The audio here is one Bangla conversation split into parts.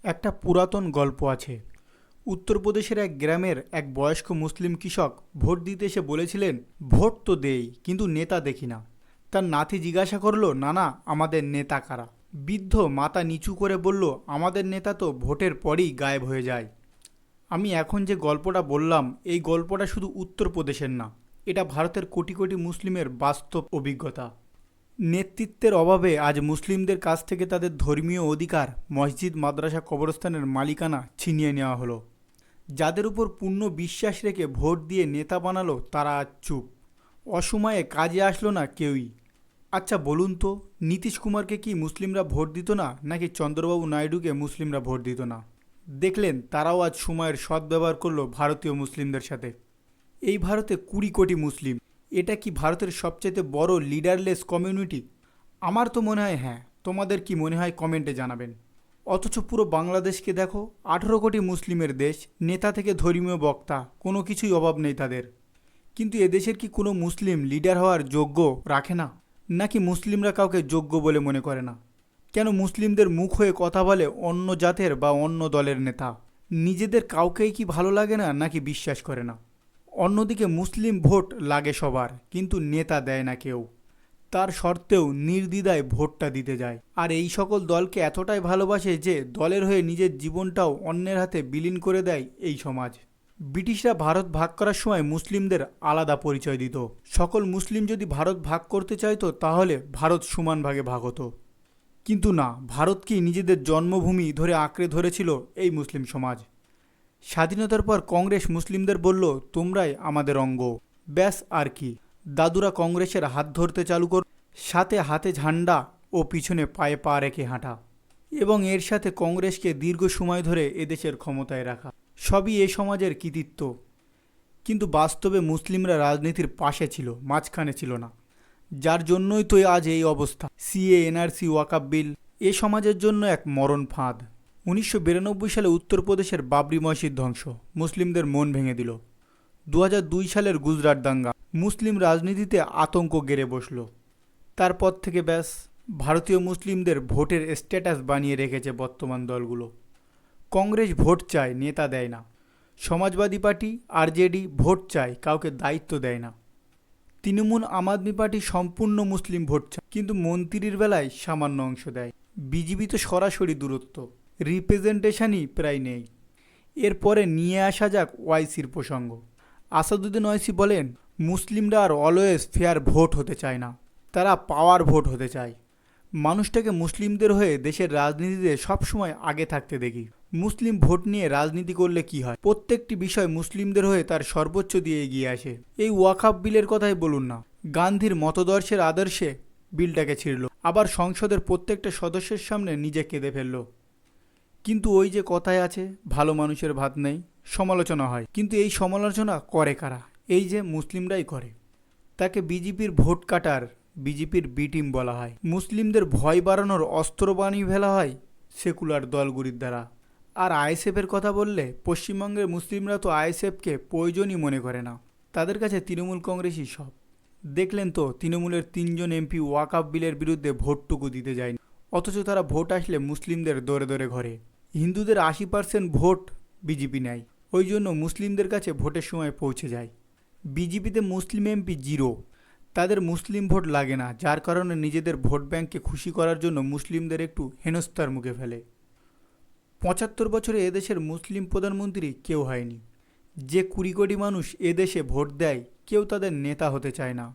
একটা পুরাতন গল্প আছে। উত্তরপ্রদেশের এক গ্রামের এক বয়স্ক মুসলিম কৃষক ভোট দিতে এসে বলেছিলেন, ভোট তো দেই কিন্তু নেতা দেখি না। তার নাতি জিজ্ঞাসা করলো, নানা আমাদের নেতা কারা? বৃদ্ধ মাথা নিচু করে বলল, আমাদের নেতা তো ভোটের পরই গায়েব হয়ে যায়। আমি এখন যে গল্পটা বললাম, এই গল্পটা শুধু উত্তরপ্রদেশের না, এটা ভারতের কোটি কোটি মুসলিমের বাস্তব অভিজ্ঞতা। নেতৃত্বের অভাবে আজ মুসলিমদের কাছ থেকে তাদের ধর্মীয় অধিকার, মসজিদ, মাদ্রাসা, কবরস্থানের মালিকানা ছিনিয়ে নেওয়া হলো। যাদের উপর পূর্ণ বিশ্বাস রেখে ভোট দিয়ে নেতা বানালো, তারা আজ চুপ। অসময়ে কাজে আসলো না কেউই। আচ্ছা বলুন তো, নীতিশ কুমারকে কি মুসলিমরা ভোট দিত না, নাকি চন্দ্রবাবু নাইডুকে মুসলিমরা ভোট দিত না? দেখলেন, তারাও আজ সময়ের সদ্ব্যবহার করলো ভারতীয় মুসলিমদের সাথে। এই ভারতে 20 কোটি মুসলিম। এটা কি ভারতের সবচেয়ে বড় লিডারলেস কমিউনিটি? আমার তো মনে হয় হ্যাঁ। তোমাদের কি মনে হয় কমেন্টে জানাবেন। অথচ পুরো বাংলাদেশকে দেখো, 18 কোটি মুসলিমের দেশ। নেতা থেকে ধর্মীয় বক্তা, কোনো কিছুই অভাব নেই তাদের। কিন্তু এদেশের কি কোনো মুসলিম লিডার হওয়ার যোগ্য রাখে না? নাকি মুসলিমরা কাউকে যোগ্য বলে মনে করে না? কেন মুসলিমদের মুখ হয়ে কথা বলে অন্য জাতের বা অন্য দলের নেতা? নিজেদের কাউকেই কি ভালো লাগে না, নাকি বিশ্বাস করে না? অন্যদিকে মুসলিম ভোট লাগে সবার, কিন্তু নেতা দেয় না কেউ। তার সত্ত্বেও নির্দ্বিধায় ভোটটা দিতে যায়। আর এই সকল দলকে এতটাই ভালোবাসে যে দলের হয়ে নিজের জীবনটাও অন্যের হাতে বিলীন করে দেয় এই সমাজ। ব্রিটিশরা ভারত ভাগ করার সময় মুসলিমদের আলাদা পরিচয় দিত। সকল মুসলিম যদি ভারত ভাগ করতে চাইতো, তাহলে ভারত সমান ভাগে ভাগ হতো। কিন্তু না, ভারতকেই নিজেদের জন্মভূমি ধরে আঁকড়ে ধরেছিল এই মুসলিম সমাজ। স্বাধীনতার পর কংগ্রেস মুসলিমদের বলল, তোমরাই আমাদের অঙ্গ। ব্যাস, আর কি। দাদুরা কংগ্রেসের হাত ধরতে চালু কর, সাথে হাতে ঝান্ডা ও পিছনে পায়ে পা রেখে হাঁটা, এবং এর সাথে কংগ্রেসকে দীর্ঘ সময় ধরে এদেশের ক্ষমতায় রাখা। সবই এ সমাজের কৃতিত্ব। কিন্তু বাস্তবে মুসলিমরা রাজনীতির পাশে ছিল, মাঝখানে ছিল না। যার জন্যই তো আজ এই অবস্থা। সিএ, এনআরসি, ওয়াকাব বিল এ সমাজের জন্য এক মরণ ফাঁদ। 1992 সালে উত্তরপ্রদেশের বাবরি মসজিদ ধ্বংস মুসলিমদের মন ভেঙে দিল। 2002 সালের গুজরাট দাঙ্গা মুসলিম রাজনীতিতে আতঙ্ক গেড়ে বসল। তারপর থেকে ব্যাস, ভারতীয় মুসলিমদের ভোটের স্ট্যাটাস বানিয়ে রেখেছে বর্তমান দলগুলো। কংগ্রেস ভোট চায়, নেতা দেয় না। সমাজবাদী পার্টি, আরজেডি ভোট চায়, কাউকে দায়িত্ব দেয় না। তৃণমূল, আম আদমি পার্টি সম্পূর্ণ মুসলিম ভোট চায়, কিন্তু মন্ত্রীর বেলায় সামান্য অংশ দেয়। বিজেপি তো সরাসরি দূরত্ব, রিপ্রেজেন্টেশনই প্রায় নেই। এরপরে নিয়ে আসা যাক ওয়াইসির প্রসঙ্গ। আসাদুদ্দিন ওয়াইসি বলেন, মুসলিমরা আর অলওয়েজ ফেয়ার ভোট হতে চায় না, তারা পাওয়ার ভোট হতে চায়। মানুষটাকে মুসলিমদের হয়ে দেশের রাজনীতিতে সবসময় আগে থাকতে দেখি। মুসলিম ভোট নিয়ে রাজনীতি করলে কি হয়? প্রত্যেকটি বিষয় মুসলিমদের হয়ে তার সর্বোচ্চ দিয়ে এগিয়ে আসে। এই ওয়াকাফ বিলের কথাই বলুন না, গান্ধীর মতদর্শের আদর্শে বিলটাকে ছিঁড়ল, আবার সংসদের প্রত্যেকটা সদস্যের সামনে নিজে কেঁদে ফেলল। কিন্তু ওই যে কথায় আছে, ভালো মানুষের ভাত নেই। সমালোচনা হয়, কিন্তু এই সমালোচনা করে কারা? এই যে মুসলিমরাই করে। তাকে বিজেপির ভোট কাটার, বিজেপির বি টিম বলা হয়। মুসলিমদের ভয় বাড়ানোর অস্ত্র বানিয়ে ফেলা হয় সেকুলার দলগুলির দ্বারা। আর আইএসএফের কথা বললে, পশ্চিমবঙ্গের মুসলিমরা তো আইএসএফকে প্রয়োজনই মনে করে না। তাদের কাছে তৃণমূল কংগ্রেসই সব। দেখলেন তো, তৃণমূলের 3জন এমপি ওয়াকাফ বিলের বিরুদ্ধে ভোটটুকু দিতে যায়নি, অথচ তারা ভোট আসলে মুসলিমদের দরে দরে ঘরে। হিন্দুদের 80% ভোট বিজেপি নেয়, ওই জন্য মুসলিমদের কাছে ভোটের সময় পৌঁছে যায়। বিজেপিতে মুসলিম এমপি জিরো, তাদের মুসলিম ভোট লাগে না, যার কারণে নিজেদের ভোট ব্যাংককে খুশি করার জন্য মুসলিমদের একটু হেনস্থার মুখে ফেলে। 75 বছরে এদেশের মুসলিম প্রধানমন্ত্রী কেউ হয়নি। যে 20 কোটি মানুষ এদেশে ভোট দেয়, কেউ তাদের নেতা হতে চায় না।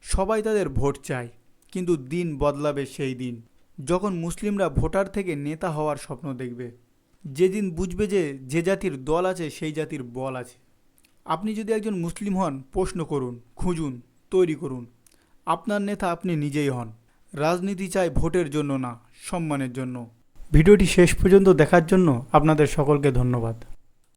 সবাই তাদের ভোট চায়। কিন্তু দিন বদলাবে সেই দিন, যখন মুসলিমরা ভোটার থেকে নেতা হওয়ার স্বপ্ন দেখবে। যেদিন বুঝবে যে যে জাতির দল আছে সেই জাতির বল আছে। আপনি যদি একজন মুসলিম হন, প্রশ্ন করুন, খুঁজুন, তৈরি করুন। আপনার নেতা আপনি নিজেই হন। রাজনীতি চাই ভোটের জন্য না, সম্মানের জন্য। ভিডিওটি শেষ পর্যন্ত দেখার জন্য আপনাদের সকলকে ধন্যবাদ।